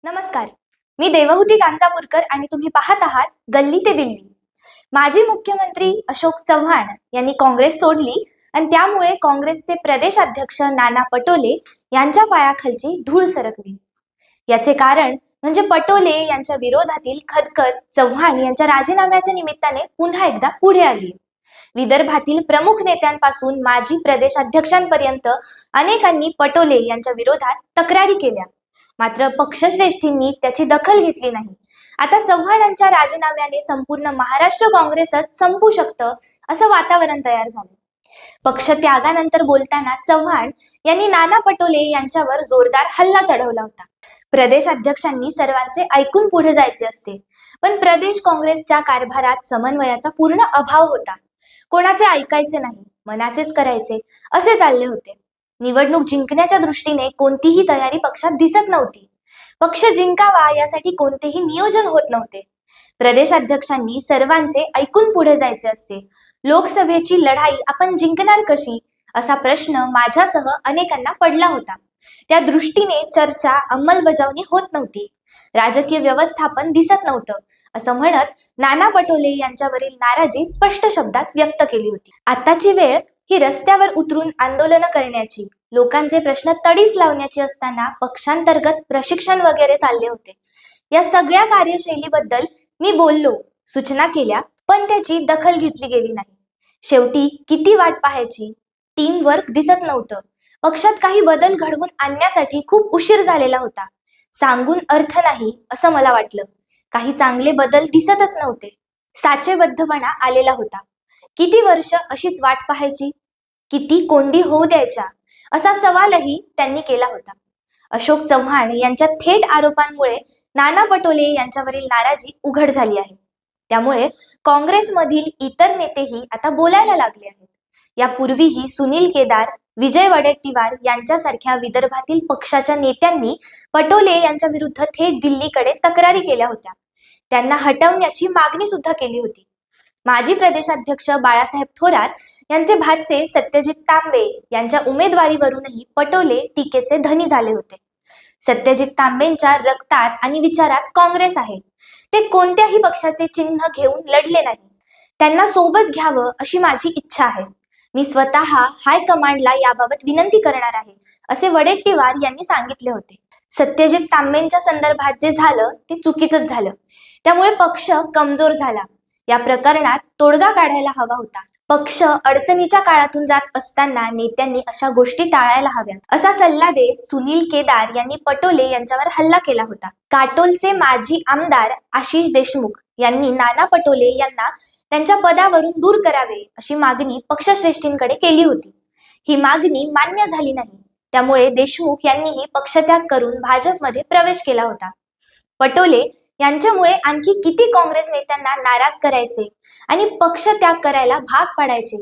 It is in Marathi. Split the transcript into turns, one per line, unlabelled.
नमस्कार. मी देवहूती गांजापूरकर आणि तुम्ही पाहत आहात गल्ली ते दिल्ली. माजी मुख्यमंत्री अशोक चव्हाण यांनी काँग्रेस सोडली आणि त्यामुळे काँग्रेसचे प्रदेश अध्यक्ष नाना पटोले यांच्या पायाखालची धूळ सरकली. याचे कारण म्हणजे पटोले यांच्या विरोधातील खदखद चव्हाण यांच्या राजीनाम्याच्या निमित्ताने पुन्हा एकदा पुढे आली. विदर्भातील प्रमुख नेत्यांपासून माजी प्रदेश अध्यक्षांपर्यंत अनेकांनी पटोले यांच्या विरोधात तक्रारी केल्या. मात्र पक्षश्रेष्ठींनी त्याची दखल घेतली नाही. आता चव्हाणांच्या राजीनाम्याने संपूर्ण महाराष्ट्र काँग्रेसच संपू शकतं असं वातावरण तयार झालं. पक्ष त्यागानंतर बोलताना चव्हाण यांनी नाना पटोले यांच्यावर जोरदार हल्ला चढवला होता. प्रदेश अध्यक्षांनी सर्वांचे ऐकून पुढे जायचे असते, पण प्रदेश काँग्रेसच्या कारभारात समन्वयाचा पूर्ण अभाव होता. कोणाचे ऐकायचे नाही, मनाचेच करायचे असे चालले होते. निवडणूक जिंकण्याच्या दृष्टीने कोणतीही तयारी पक्षात दिसत नव्हती. पक्ष जिंकावा यासाठी कोणतेही नियोजन होत नव्हते. प्रदेशाध्यक्षांनी सर्वांचे ऐकून पुढे जायचे असते. लोकसभेची लढाई आपण जिंकणार कशी असा प्रश्न माझ्यासह अनेकांना पडला होता. त्या दृष्टीने चर्चा अंमलबजावणी होत नव्हती. राजकीय व्यवस्थापन दिसत नव्हतं असं म्हणत नाना पटोले यांच्यावरील नाराजी स्पष्ट शब्दात व्यक्त केली होती. आताची वेळ ही रस्त्यावर उतरून आंदोलन करण्याची, लोकांचे प्रश्न तडीस लावण्याची असताना पक्षांतर्गत प्रशिक्षण वगैरे चालले होते. या सगळ्या कार्यशैलीबद्दल मी बोललो, सूचना केल्या, पण त्याची दखल घेतली गेली नाही. शेवटी किती वाट पाहायची? टीम वर्क दिसत नव्हतं. पक्षात काही बदल घडवून आणण्यासाठी खूप उशीर झालेला होता. सांगून अर्थ नाही असं मला वाटलं. काही चांगले बदल दिसतच नव्हते. साचेबद्धपणा आलेला होता. किती वर्ष अशीच वाट पाहायची? किती कोंडी होऊ द्यायच्या असा सवालही त्यांनी केला होता. अशोक चव्हाण यांच्या थेट आरोपांमुळे नाना पटोले यांच्यावरील नाराजी उघड झाली आहे. त्यामुळे काँग्रेसमधील इतर नेतेही आता बोलायला लागले आहेत. यापूर्वीही सुनील केदार, विजय वडेट्टीवार यांच्यासारख्या विदर्भातील पक्षाच्या नेत्यांनी पटोले यांच्या विरुद्ध थेट दिल्लीकडे तक्रारी केल्या होत्या. त्यांना हटवण्याची मागणी सुद्धा केली होती. माजी प्रदेशाध्यक्ष बाळासाहेब थोरात यांचे भाचे सत्यजित तांबे यांच्या उमेदवारीवरूनही पटोले टीकेचे धनी झाले होते. सत्यजित तांबेंच्या रक्तात आणि विचारात काँग्रेस आहे. ते कोणत्याही पक्षाचे चिन्ह घेऊन लढले नाही. त्यांना सोबत घ्यावं अशी माझी इच्छा आहे. मी स्वतः हायकमांडला याबाबत विनंती करणार आहे असे वडेट्टीवार यांनी सांगितले होते. सत्यजित तांबेंच्या संदर्भात जे झालं ते चुकीचंच झालं. त्यामुळे पक्ष कमजोर झाला. या प्रकरणात तोडगा काढायला हवा होता. पक्ष अडचणीच्या काळातून जात असताना नेत्यांनी अशा गोष्टी टाळायला हव्या असा सल्ला देत सुनील केदार यांनी पटोले यांच्यावर हल्ला केला होता. काटोलचे माजी आमदार आशिष देशमुख यांनी नाना पटोले यांना त्यांच्या पदावरून दूर करावे अशी मागणी पक्षश्रेष्ठींकडे केली होती. ही मागणी मान्य झाली नाही. त्यामुळे देशमुख यांनीही पक्षत्याग करून भाजपमध्ये प्रवेश केला होता. पटोले यांच्यामुळे आणखी किती काँग्रेस नेत्यांना नाराज करायचे आणि पक्ष त्याग करायला भाग पाडायचे